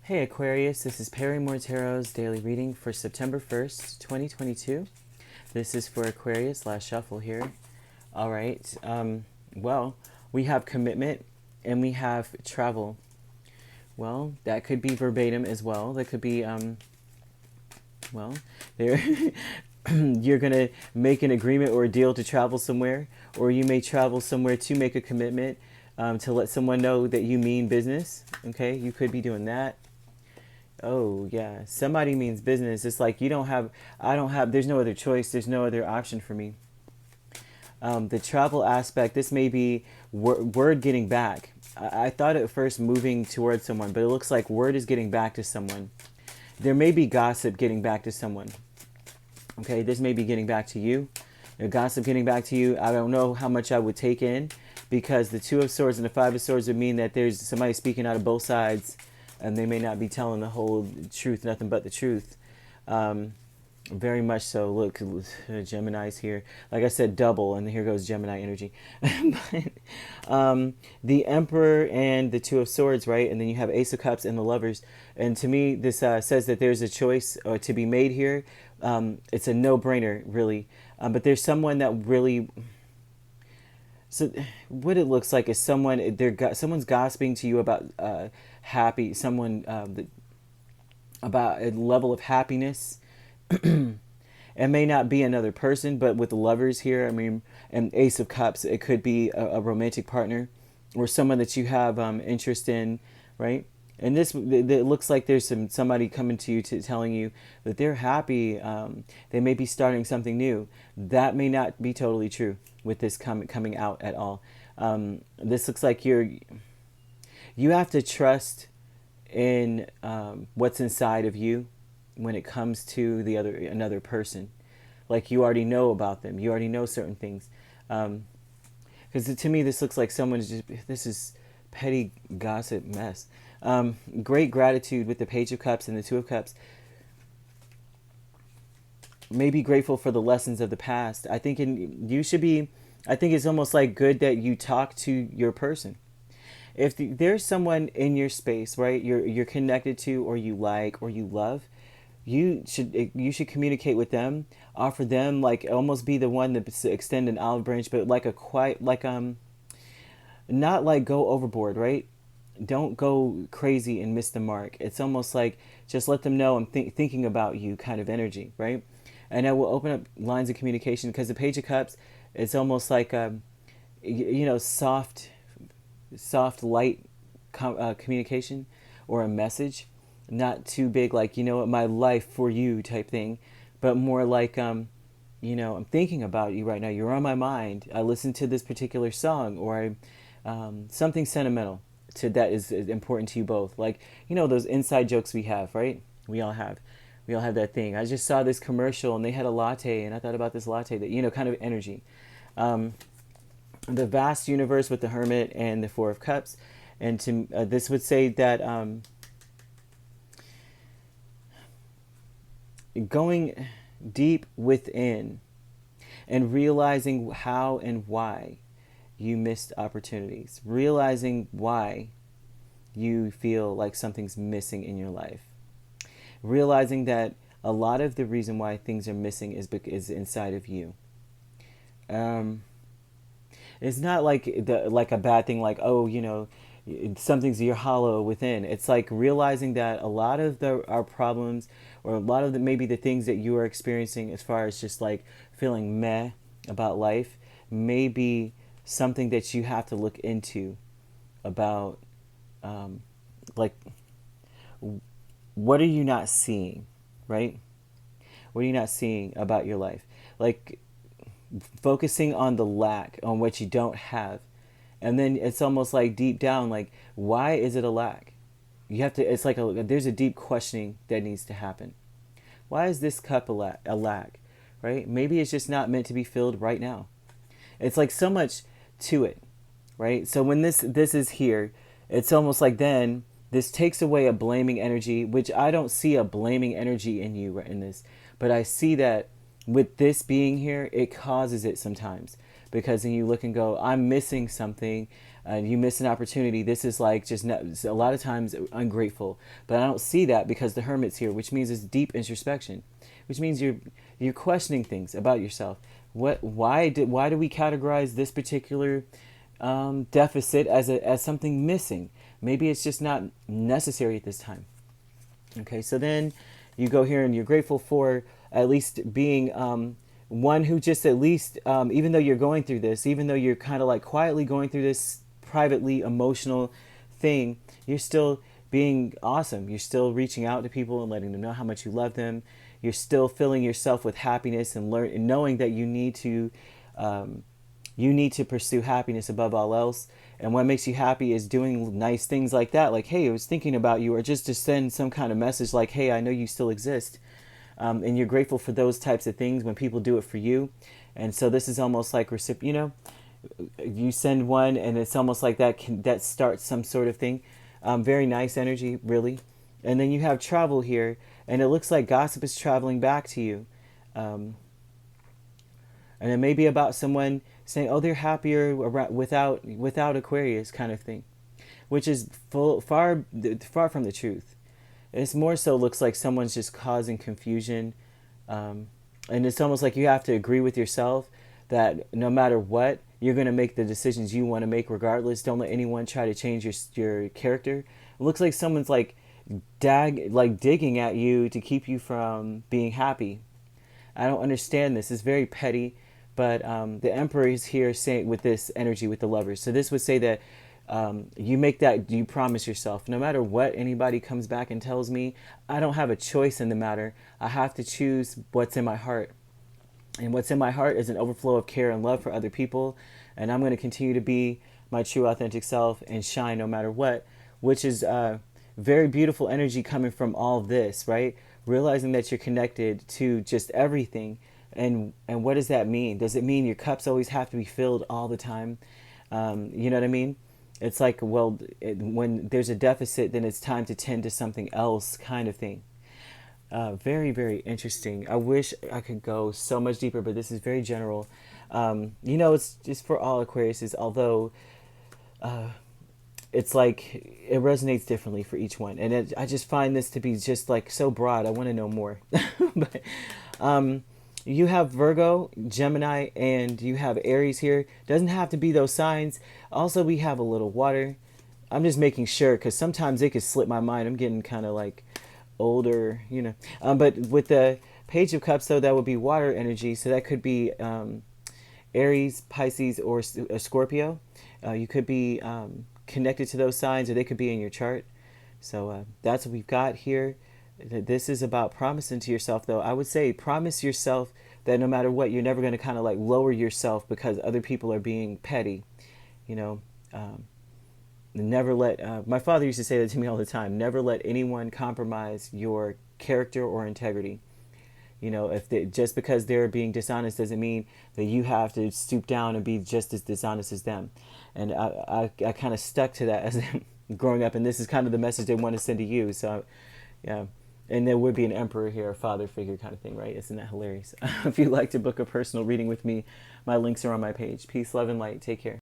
Hey Aquarius, this is Perrymore Tarot's daily reading for September 1st, 2022. This is for Aquarius, last shuffle here. All right, well, we have commitment and we have travel. Well, that could be verbatim as well. That could be, well, there you're going to make an agreement or a deal to travel somewhere, or you may travel somewhere to make a commitment to let someone know that you mean business. Okay, you could be doing that. Oh, yeah. Somebody means business. It's like I don't have, there's no other choice. There's no other option for me. The travel aspect, this may be word getting back. I thought at first moving towards someone, but it looks like word is getting back to someone. There may be gossip getting back to someone. Okay, this may be getting back to you. Gossip getting back to you. I don't know how much I would take in, because the Two of Swords and the Five of Swords would mean that there's somebody speaking out of both sides, and they may not be telling the whole truth, nothing but the truth. Very much so. Look, Gemini's here. Like I said, double, and here goes Gemini energy. But, the Emperor and the Two of Swords, right? And then you have Ace of Cups and the Lovers. And to me, this says that there's a choice to be made here. It's a no-brainer, really. But there's someone that really... So what it looks like is someone's gossiping to you about about a level of happiness. It may not be another person, but with the Lovers here, I mean, and Ace of Cups, it could be a romantic partner or someone that you have interest in, right? And this, it looks like there's somebody coming to you telling you that they're happy. They may be starting something new. That may not be totally true with this coming out at all. This looks like you have to trust in what's inside of you when it comes to another person. Like, you already know about them. You already know certain things. Because to me, this looks like this is petty gossip mess. Great gratitude with the Page of Cups and the Two of Cups. Maybe grateful for the lessons of the past. I think it's almost like good that you talk to your person. If there's someone in your space, right, you're connected to, or you like, or you love, you should communicate with them, offer them, like, almost be the one to extend an olive branch, but like not like go overboard, right? Don't go crazy and miss the mark. It's almost like just let them know I'm thinking about you kind of energy, right? And I will open up lines of communication, because the Page of Cups, it's almost like soft, light communication, or a message. Not too big, like, my life for you type thing, but more like, I'm thinking about you right now. You're on my mind. I listened to this particular song, or something sentimental that is important to you both. Like, those inside jokes we have, right? We all have that thing. I just saw this commercial and they had a latte, and I thought about this latte, that, kind of energy. The vast universe with the Hermit and the Four of Cups. And this would say that, going deep within and realizing how and why you missed opportunities, realizing why you feel like something's missing in your life, realizing that a lot of the reason why things are missing is inside of you. It's not like a bad thing, like, oh, you're hollow within. It's like realizing that a lot of our problems, or a lot of maybe the things that you are experiencing as far as just like feeling meh about life, may be something that you have to look into about, like, what are you not seeing, right? What are you not seeing about your life? Like, focusing on the lack, on what you don't have. And then it's almost like deep down, like, why is it a lack? You have to, it's like there's a deep questioning that needs to happen. Why is this cup a lack, right? Maybe it's just not meant to be filled right now. It's like so much to it, right? So when this is here, it's almost like then this takes away a blaming energy, which I don't see a blaming energy in you in this, but I see that with this being here, it causes it sometimes. because then you look and go, I'm missing something. You miss an opportunity. This is like just a lot of times ungrateful. But I don't see that because the Hermit's here, which means it's deep introspection, which means you're questioning things about yourself. Why do we categorize this particular deficit as something missing? Maybe it's just not necessary at this time. Okay, so then you go here and you're grateful for at least being one who just at least, even though you're going through this, even though you're kind of like quietly going through this privately emotional thing, you're still being awesome. You're still reaching out to people and letting them know how much you love them. You're still filling yourself with happiness and knowing that you need to pursue happiness above all else. And what makes you happy is doing nice things like that. Like, hey, I was thinking about you, or just to send some kind of message like, hey, I know you still exist. And you're grateful for those types of things when people do it for you. And so this is almost like you send one and it's almost like that starts some sort of thing. Very nice energy, really. And then you have travel here, and it looks like gossip is traveling back to you. And it may be about someone saying, oh, they're happier without Aquarius, kind of thing, which is far from the truth. It's more so looks like someone's just causing confusion. And it's almost like you have to agree with yourself that no matter what, you're going to make the decisions you want to make regardless. Don't let anyone try to change your character. It looks like someone's like digging at you to keep you from being happy. I don't understand this. It's very petty. But the Emperor is here saying with this energy with the Lovers. So this would say that you promise yourself, no matter what anybody comes back and tells me, I don't have a choice in the matter. I have to choose what's in my heart. And what's in my heart is an overflow of care and love for other people. And I'm going to continue to be my true authentic self and shine no matter what, which is very beautiful energy coming from all of this, right? Realizing that you're connected to just everything. And what does that mean? Does it mean your cups always have to be filled all the time? You know what I mean? It's like, well, when there's a deficit, then it's time to tend to something else, kind of thing. Very, very interesting. I wish I could go so much deeper, but this is very general. It's just for all Aquariuses, although it's like it resonates differently for each one. And I just find this to be just like so broad. I want to know more. But you have Virgo, Gemini, and you have Aries here. Doesn't have to be those signs. Also, we have a little water. I'm just making sure because sometimes it could slip my mind. I'm getting kind of like older, But with the Page of Cups, though, that would be water energy. So that could be Aries, Pisces, or Scorpio. You could be connected to those signs, or they could be in your chart. So that's what we've got here. This is about promising to yourself, though. I would say promise yourself that no matter what, you're never going to kind of like lower yourself because other people are being petty. Never let, my father used to say that to me all the time, never let anyone compromise your character or integrity. Just because they're being dishonest doesn't mean that you have to stoop down and be just as dishonest as them. And I kind of stuck to that as growing up, and this is kind of the message they want to send to you. So, yeah. And there would be an emperor here, a father figure kind of thing, right? Isn't that hilarious? If you'd like to book a personal reading with me, my links are on my page. Peace, love, and light. Take care.